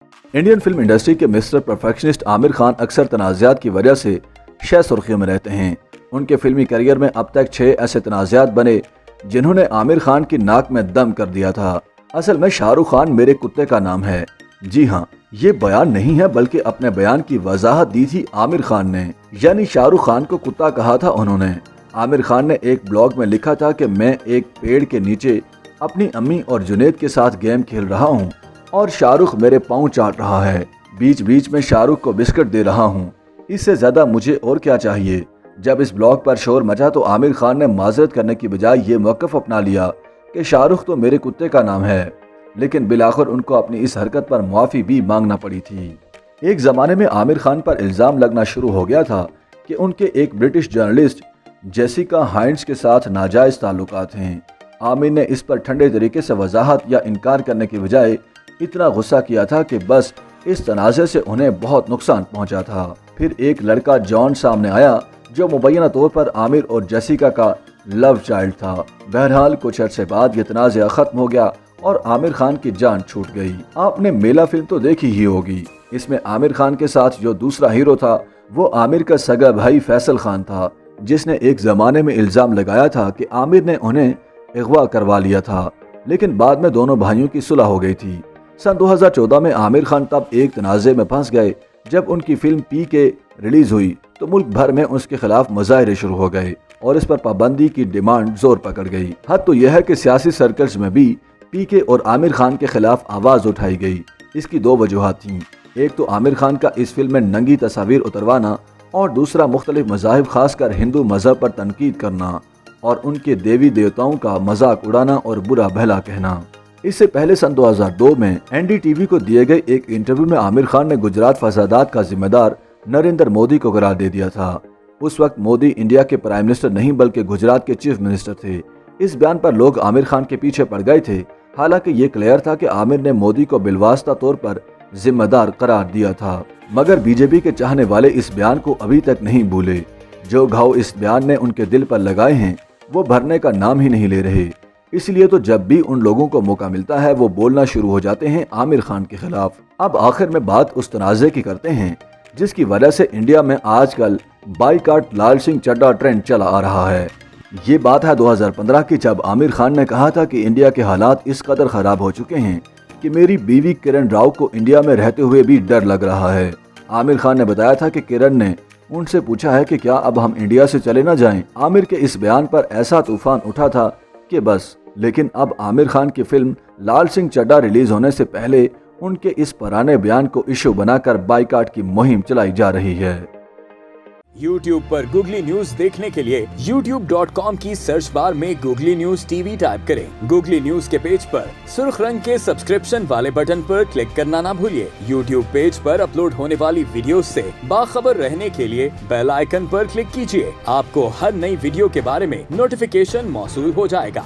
Indian film industry के mister perfectionist Aamir Khan अक्सर तनाज़ात की वजह से शह सुर्खियों में रहते हैं। उनके फिल्मी करियर में अब तक 6 ऐसे तनाज़ात बने जिन्होंने आमिर खान की नाक में दम कर दिया था। असल में शाहरुख खान मेरे कुत्ते का नाम है। जी हाँ, ये बयान नहीं है बल्कि अपने बयान की वजाहत दी थी आमिर खान ने, यानी शाहरुख खान को कुत्ता कहा था उन्होंने। आमिर खान ने एक ब्लॉग में लिखा था कि मैं एक पेड़ के नीचे अपनी अम्मी और जुनैद के साथ गेम खेल रहा हूँ और शाहरुख मेरे पाँव चाट रहा है। बीच बीच में शाहरुख को बिस्किट दे रहा हूँ। इससे ज़्यादा मुझे और क्या चाहिए। जब इस ब्लॉग पर शोर मचा तो आमिर खान ने माजरत करने की बजाय ये मौक़िफ़ अपना लिया कि शाहरुख तो मेरे कुत्ते का नाम है, लेकिन बिलाखिर उनको अपनी इस हरकत पर माफ़ी भी मांगना पड़ी थी। एक ज़माने में आमिर खान पर इल्ज़ाम लगना शुरू हो गया था कि उनके एक ब्रिटिश जर्नलिस्ट जेसिका हाइंड्स के साथ नाजायज़ ताल्लुकात हैं। आमिर ने इस पर ठंडे तरीके से वजाहत या इनकार करने की बजाय इतना गुस्सा किया था कि बस इस तनाज़े से उन्हें बहुत नुकसान पहुंचा था। फिर एक लड़का जॉन सामने आया जो मुबैना तौर पर आमिर और जेसिका का लव चाइल्ड था। बहरहाल कुछ अर्से बाद ये तनाज़ा ख़त्म हो गया और आमिर खान की जान छूट गई। आपने मेला फिल्म तो देखी ही होगी। इसमें आमिर खान के साथ जो दूसरा हीरो था वो आमिर का सगा भाई फैसल खान था, जिसने एक ज़माने में इल्ज़ाम लगाया था कि आमिर ने उन्हें अगवा करवा लिया था, लेकिन बाद में दोनों भाइयों की सुलह हो गई थी। सन 2014 में आमिर खान तब एक तनाज़े में फंस गए जब उनकी फिल्म पीके रिलीज हुई तो मुल्क भर में उसके खिलाफ मुजाहरे शुरू हो गए और इस पर पाबंदी की डिमांड जोर पकड़ गई। हद तो यह है कि सियासी सर्कल्स में भी पीके और आमिर खान के खिलाफ आवाज़ उठाई गई। इसकी 2 वजूहात थीं। एक तो आमिर खान का इस फिल्म में नंगी तस्वीर उतरवाना और दूसरा मुख्तलिफ मज़ाहिब खासकर हिंदू मज़हब पर तनकीद करना और उनके देवी देवताओं का मजाक उड़ाना और बुरा भला कहना। इससे पहले सन 2002 में एनडीटीवी को दिए गए एक इंटरव्यू में आमिर खान ने गुजरात फसादात का जिम्मेदार नरेंद्र मोदी को करार दे दिया था। उस वक्त मोदी इंडिया के प्राइम मिनिस्टर नहीं बल्कि गुजरात के चीफ मिनिस्टर थे। इस बयान पर लोग आमिर खान के पीछे पड़ गए थे। हालांकि ये क्लियर था कि आमिर ने मोदी को बिलवास्ता तौर पर जिम्मेदार करार दिया था, मगर बीजेपी के चाहने वाले इस बयान को अभी तक नहीं भूले। जो घाव इस बयान ने उनके दिल पर लगाए हैं वो भरने का नाम ही नहीं ले रहे। इसलिए तो जब भी उन लोगों को मौका मिलता है वो बोलना शुरू हो जाते हैं आमिर खान के खिलाफ। अब आखिर में बात उस तनाज़े की करते हैं जिसकी वजह से इंडिया में आजकल बाइकाट लाल सिंह चड्ढा ट्रेंड चला आ रहा है। ये बात है 2015 की, जब आमिर खान ने कहा था कि इंडिया के हालात इस कदर खराब हो चुके हैं कि मेरी बीवी किरण राव को इंडिया में रहते हुए भी डर लग रहा है। आमिर खान ने बताया था कि किरण ने उनसे पूछा है कि क्या अब हम इंडिया से चले ना जाएं। आमिर के इस बयान पर ऐसा तूफान उठा था कि बस। लेकिन अब आमिर खान की फिल्म लाल सिंह चड्ढा रिलीज होने से पहले उनके इस पुराने बयान को इशू बनाकर बाइकाट की मुहिम चलाई जा रही है। YouTube पर गूगली न्यूज देखने के लिए youtube.com की सर्च बार में गूगली न्यूज टीवी टाइप करें। गूगली न्यूज के पेज पर सुर्ख रंग के सब्सक्रिप्शन वाले बटन पर क्लिक करना ना भूलिए। YouTube पेज पर अपलोड होने वाली वीडियोस से बाखबर रहने के लिए बेल आइकन पर क्लिक कीजिए। आपको हर नई वीडियो के बारे में नोटिफिकेशन मौसूल हो जाएगा।